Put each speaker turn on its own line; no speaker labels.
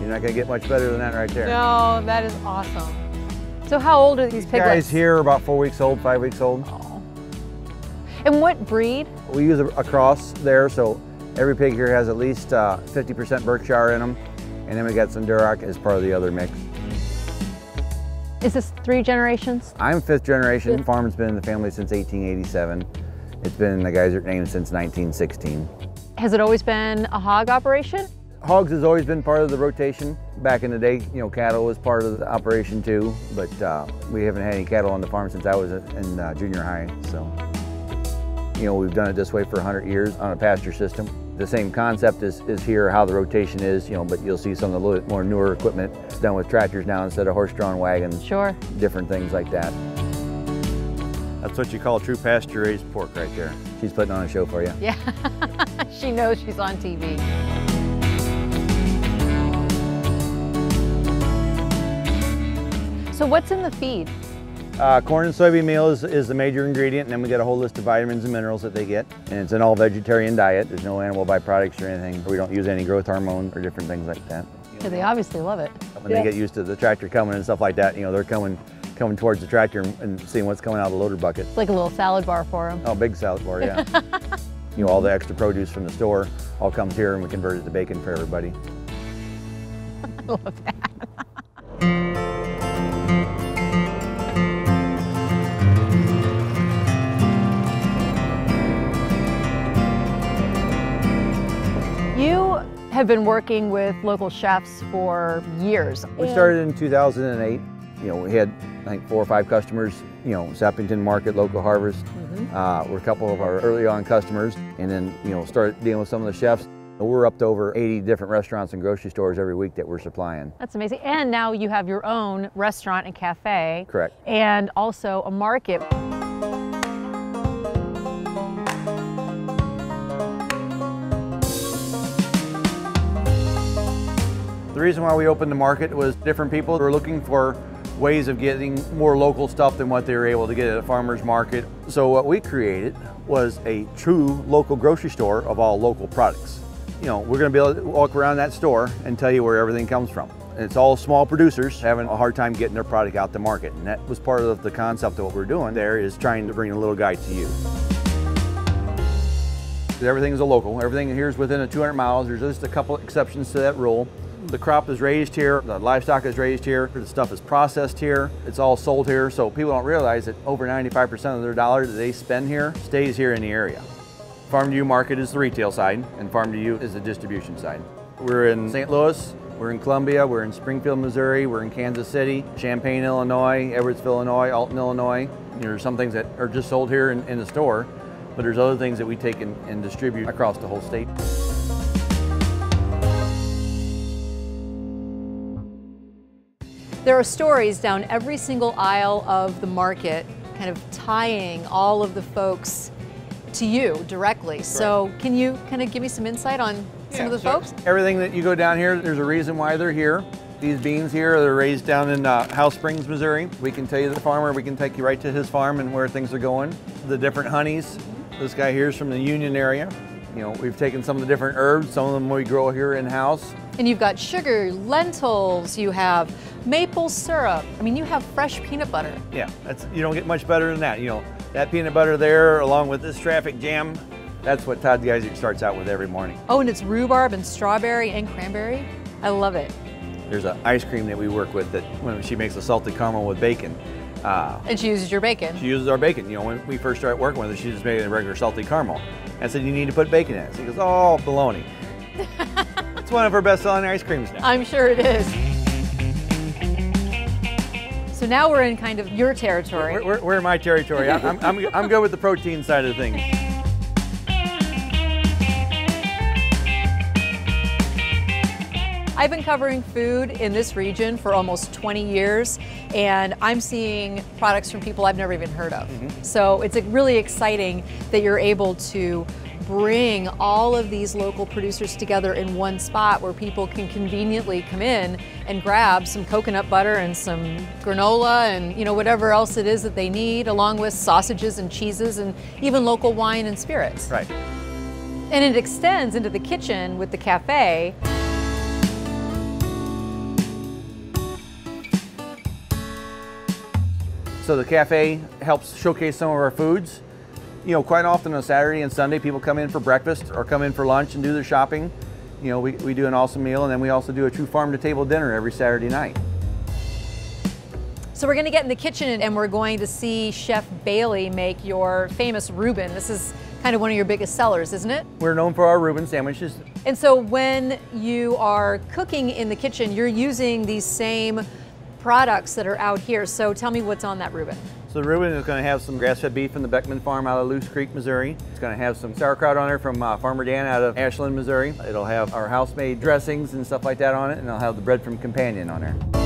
You're not going to get much better than that right there.
No, that is awesome. So how old are these piglets?
Guys here are about 4 weeks old, 5 weeks old.
Oh. And what breed?
We use a cross there, so every pig here has at least 50% Berkshire in them. And then we got some Duroc as part of the other mix.
Is this 3 generations?
I'm 5th generation. The farm's been in the family since 1887. It's been in the Geisert name since 1916.
Has it always been a hog operation?
Hogs has always been part of the rotation. Back in the day, you know, cattle was part of the operation too, but we haven't had any cattle on the farm since I was in junior high, so. You know, we've done it this way for 100 years on a pasture system. The same concept is here, how the rotation is, you know, but you'll see some of the little bit more newer equipment. It's done with tractors now instead of horse-drawn wagons.
Sure. Different
things like that. That's what you call true pasture-raised pork right there. She's putting on a show for you.
Yeah, she knows she's on TV. So what's in the feed?
Corn and soybean meal is the major ingredient, and then we get a whole list of vitamins and minerals that they get. And it's an all-vegetarian diet. There's no animal byproducts or anything. We don't use any growth hormone or different things like that.
Yeah, they obviously love it.
When they get used to the tractor coming and stuff like that, you know, they're coming towards the tractor and seeing what's coming out of the loader bucket.
It's like a little salad bar for them.
Oh, big salad bar, yeah. You know, all the extra produce from the store all comes here, and we convert it to bacon for everybody.
I love that. You have been working with local chefs for years.
We started in 2008. You know, we had, I think, 4 or 5 customers, you know, Sappington Market, Local Harvest. Were a couple of our early on customers, and then, you know, started dealing with some of the chefs. We're up to over 80 different restaurants and grocery stores every week that we're supplying.
That's amazing. And now you have your own restaurant and cafe.
Correct.
And also a market.
The reason why we opened the market was different people were looking for ways of getting more local stuff than what they were able to get at a farmer's market. So what we created was a true local grocery store of all local products. You know, we're going to be able to walk around that store and tell you where everything comes from. And it's all small producers having a hard time getting their product out to market. And that was part of the concept of what we're doing there, is trying to bring the little guy to you. Everything is a local. Everything here is within 200 miles. There's just a couple exceptions to that rule. The crop is raised here, the livestock is raised here, the stuff is processed here, it's all sold here, so people don't realize that over 95% of their dollar that they spend here stays here in the area. Farm to You Market is the retail side, and Farm to You is the distribution side. We're in St. Louis, we're in Columbia, we're in Springfield, Missouri, we're in Kansas City, Champaign, Illinois, Edwardsville, Illinois, Alton, Illinois. There's some things that are just sold here in the store, but there's other things that we take and distribute across the whole state.
There are stories down every single aisle of the market, kind of tying all of the folks to you directly. Right. So can you kind of give me some insight on some of the folks?
Everything that you go down here, there's a reason why they're here. These beans here, they're raised down in House Springs, Missouri. We can tell you the farmer, we can take you right to his farm and where things are going. The different honeys. This guy here is from the Union area. You know, we've taken some of the different herbs, some of them we grow here in-house.
And you've got sugar, lentils, you have maple syrup. I mean, you have fresh peanut butter.
Yeah, you don't get much better than that. You know, that peanut butter there, along with this traffic jam, that's what Todd Geisert starts out with every morning.
Oh, and it's rhubarb and strawberry and cranberry. I love it.
There's an ice cream that we work with that when she makes a salted caramel with bacon.
And she uses your bacon.
She uses our bacon. You know, when we first started working with her, she just made a regular salted caramel. I said, you need to put bacon in it. She goes, oh, baloney. It's one of her best-selling ice creams now.
I'm sure it is. So now we're in kind of your territory.
We're in my territory. I'm good with the protein side of things.
I've been covering food in this region for almost 20 years, and I'm seeing products from people I've never even heard of. So it's really exciting that you're able to bring all of these local producers together in one spot where people can conveniently come in and grab some coconut butter and some granola and, you know, whatever else it is that they need, along with sausages and cheeses and even local wine and spirits.
Right.
And it extends into the kitchen with the cafe.
So the cafe helps showcase some of our foods. You know, quite often on Saturday and Sunday, people come in for breakfast or come in for lunch and do their shopping. You know, we do an awesome meal, and then we also do a true farm-to-table dinner every Saturday night.
So we're going to get in the kitchen and we're going to see Chef Bailey make your famous Reuben. This is kind of one of your biggest sellers, isn't it?
We're known for our Reuben sandwiches.
And so when you are cooking in the kitchen, you're using these same products that are out here. So tell me what's on that Reuben.
So the Reuben is going to have some grass-fed beef from the Beckman Farm out of Loose Creek, Missouri. It's going to have some sauerkraut on there from Farmer Dan out of Ashland, Missouri. It'll have our house-made dressings and stuff like that on it, and it'll have the bread from Companion on there.